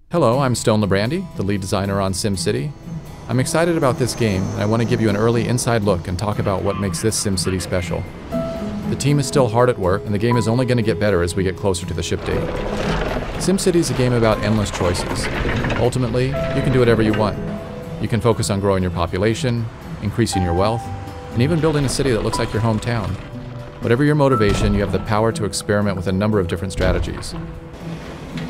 Hello, I'm Stone Labrandy, the lead designer on SimCity. I'm excited about this game, and I want to give you an early inside look and talk about what makes this SimCity special. The team is still hard at work, and the game is only going to get better as we get closer to the ship date. SimCity is a game about endless choices. Ultimately, you can do whatever you want. You can focus on growing your population, increasing your wealth, and even building a city that looks like your hometown. Whatever your motivation, you have the power to experiment with a number of different strategies.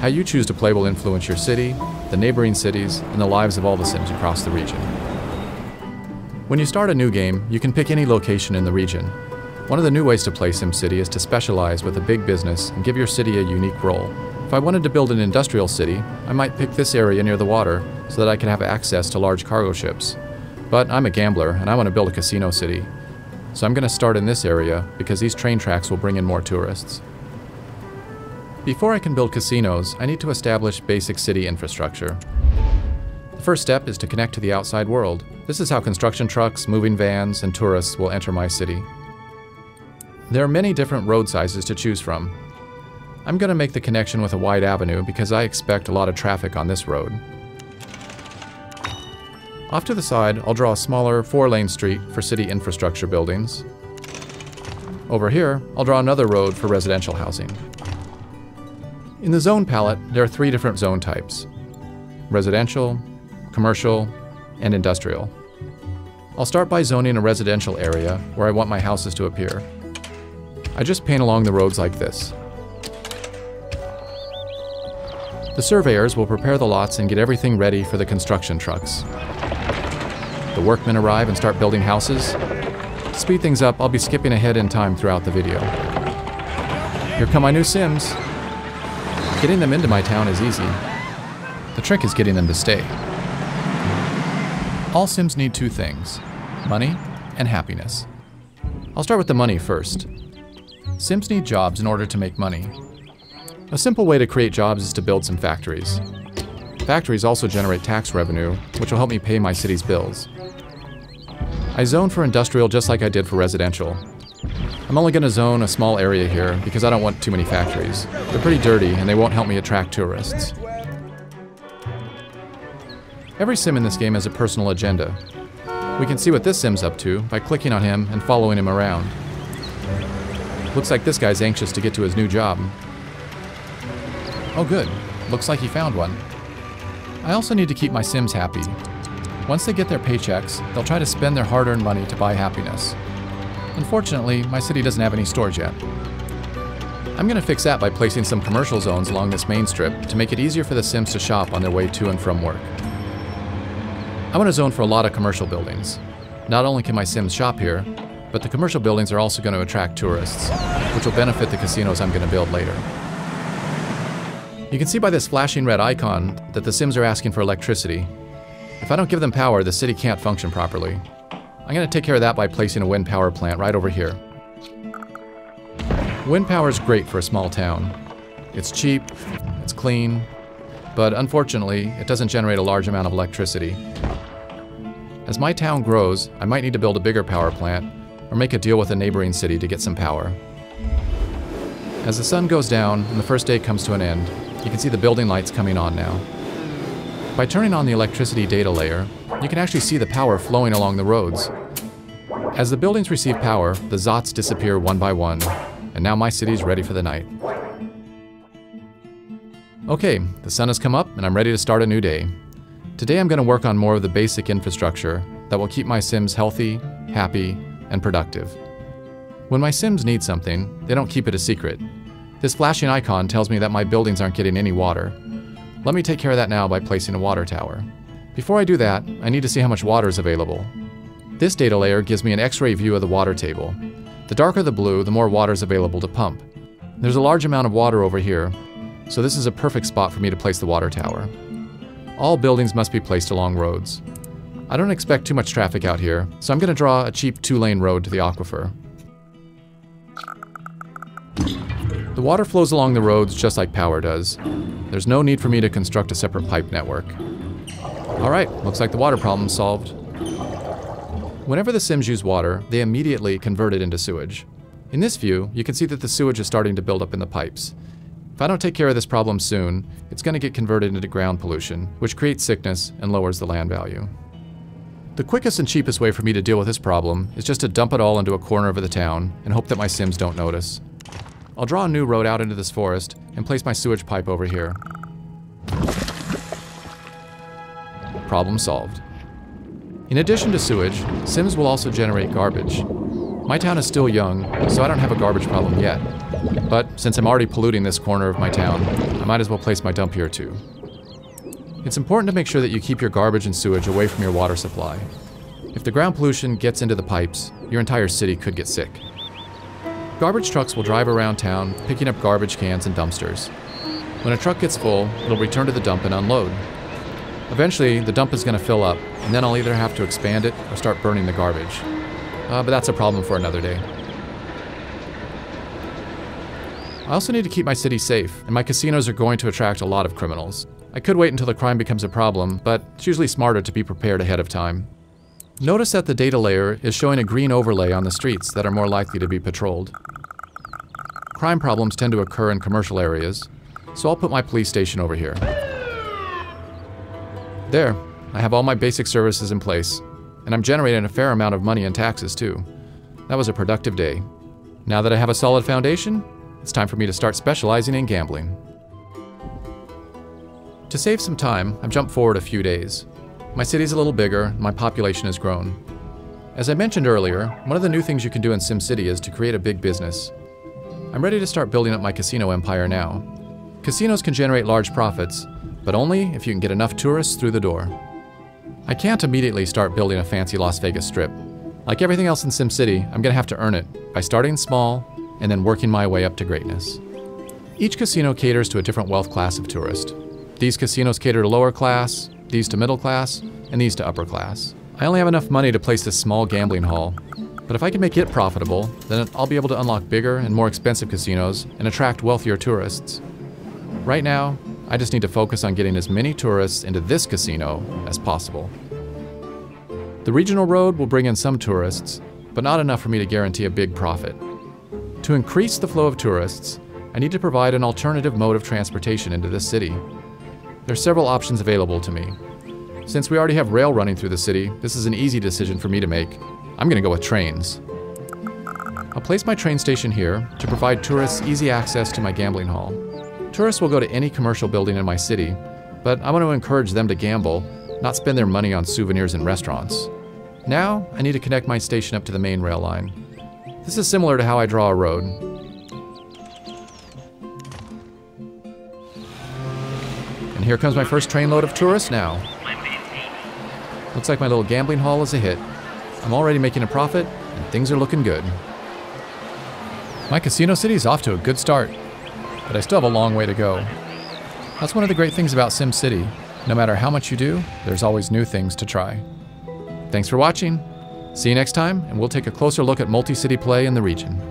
How you choose to play will influence your city, the neighboring cities, and the lives of all the Sims across the region. When you start a new game, you can pick any location in the region. One of the new ways to play SimCity is to specialize with a big business and give your city a unique role. If I wanted to build an industrial city, I might pick this area near the water so that I could have access to large cargo ships. But I'm a gambler and I want to build a casino city. So I'm going to start in this area because these train tracks will bring in more tourists. Before I can build casinos, I need to establish basic city infrastructure. The first step is to connect to the outside world. This is how construction trucks, moving vans, and tourists will enter my city. There are many different road sizes to choose from. I'm going to make the connection with a wide avenue because I expect a lot of traffic on this road. Off to the side, I'll draw a smaller 4-lane street for city infrastructure buildings. Over here, I'll draw another road for residential housing. In the zone palette, there are 3 different zone types: residential, commercial, and industrial. I'll start by zoning a residential area where I want my houses to appear. I just paint along the roads like this. The surveyors will prepare the lots and get everything ready for the construction trucks. The workmen arrive and start building houses. To speed things up, I'll be skipping ahead in time throughout the video. Here come my new Sims. Getting them into my town is easy. The trick is getting them to stay. All Sims need 2 things: money and happiness. I'll start with the money first. Sims need jobs in order to make money. A simple way to create jobs is to build some factories. Factories also generate tax revenue, which will help me pay my city's bills. I zone for industrial just like I did for residential. I'm only going to zone a small area here because I don't want too many factories. They're pretty dirty and they won't help me attract tourists. Every Sim in this game has a personal agenda. We can see what this Sim's up to by clicking on him and following him around. Looks like this guy's anxious to get to his new job. Oh good, looks like he found one. I also need to keep my Sims happy. Once they get their paychecks, they'll try to spend their hard-earned money to buy happiness. Unfortunately, my city doesn't have any stores yet. I'm going to fix that by placing some commercial zones along this main strip to make it easier for the Sims to shop on their way to and from work. I want to zone for a lot of commercial buildings. Not only can my Sims shop here, but the commercial buildings are also going to attract tourists, which will benefit the casinos I'm going to build later. You can see by this flashing red icon that the Sims are asking for electricity. If I don't give them power, the city can't function properly. I'm going to take care of that by placing a wind power plant right over here. Wind power is great for a small town. It's cheap, it's clean, but unfortunately, it doesn't generate a large amount of electricity. As my town grows, I might need to build a bigger power plant or make a deal with a neighboring city to get some power. As the sun goes down and the first day comes to an end, you can see the building lights coming on now. By turning on the electricity data layer, you can actually see the power flowing along the roads. As the buildings receive power, the Zots disappear one by one, and now my city's ready for the night. Okay, the sun has come up and I'm ready to start a new day. Today I'm going to work on more of the basic infrastructure that will keep my Sims healthy, happy, and productive. When my Sims need something, they don't keep it a secret. This flashing icon tells me that my buildings aren't getting any water. Let me take care of that now by placing a water tower. Before I do that, I need to see how much water is available. This data layer gives me an X-ray view of the water table. The darker the blue, the more water is available to pump. There's a large amount of water over here, so this is a perfect spot for me to place the water tower. All buildings must be placed along roads. I don't expect too much traffic out here, so I'm going to draw a cheap 2-lane road to the aquifer. The water flows along the roads just like power does. There's no need for me to construct a separate pipe network. Alright, looks like the water problem's solved. Whenever the Sims use water, they immediately convert it into sewage. In this view, you can see that the sewage is starting to build up in the pipes. If I don't take care of this problem soon, it's going to get converted into ground pollution, which creates sickness and lowers the land value. The quickest and cheapest way for me to deal with this problem is just to dump it all into a corner of the town and hope that my Sims don't notice. I'll draw a new road out into this forest and place my sewage pipe over here. Problem solved. In addition to sewage, Sims will also generate garbage. My town is still young, so I don't have a garbage problem yet. But since I'm already polluting this corner of my town, I might as well place my dump here too. It's important to make sure that you keep your garbage and sewage away from your water supply. If the ground pollution gets into the pipes, your entire city could get sick. Garbage trucks will drive around town, picking up garbage cans and dumpsters. When a truck gets full, it'll return to the dump and unload. Eventually, the dump is going to fill up, and then I'll either have to expand it or start burning the garbage. But that's a problem for another day. I also need to keep my city safe, and my casinos are going to attract a lot of criminals. I could wait until the crime becomes a problem, but it's usually smarter to be prepared ahead of time. Notice that the data layer is showing a green overlay on the streets that are more likely to be patrolled. Crime problems tend to occur in commercial areas, so I'll put my police station over here. There, I have all my basic services in place, and I'm generating a fair amount of money in taxes too. That was a productive day. Now that I have a solid foundation, it's time for me to start specializing in gambling. To save some time, I've jumped forward a few days. My city's a little bigger, and my population has grown. As I mentioned earlier, one of the new things you can do in SimCity is to create a big business. I'm ready to start building up my casino empire now. Casinos can generate large profits, but only if you can get enough tourists through the door. I can't immediately start building a fancy Las Vegas strip. Like everything else in SimCity, I'm going to have to earn it by starting small and then working my way up to greatness. Each casino caters to a different wealth class of tourist. These casinos cater to lower class, these to middle class, and these to upper class. I only have enough money to place this small gambling hall, but if I can make it profitable, then I'll be able to unlock bigger and more expensive casinos and attract wealthier tourists. Right now, I just need to focus on getting as many tourists into this casino as possible. The regional road will bring in some tourists, but not enough for me to guarantee a big profit. To increase the flow of tourists, I need to provide an alternative mode of transportation into this city. There are several options available to me. Since we already have rail running through the city, this is an easy decision for me to make. I'm going to go with trains. I'll place my train station here to provide tourists easy access to my gambling hall. Tourists will go to any commercial building in my city, but I want to encourage them to gamble, not spend their money on souvenirs and restaurants. Now, I need to connect my station up to the main rail line. This is similar to how I draw a road. And here comes my first trainload of tourists now. Looks like my little gambling hall is a hit. I'm already making a profit, and things are looking good. My casino city is off to a good start, but I still have a long way to go. That's one of the great things about SimCity. No matter how much you do, there's always new things to try. Thanks for watching. See you next time, and we'll take a closer look at multi-city play in the region.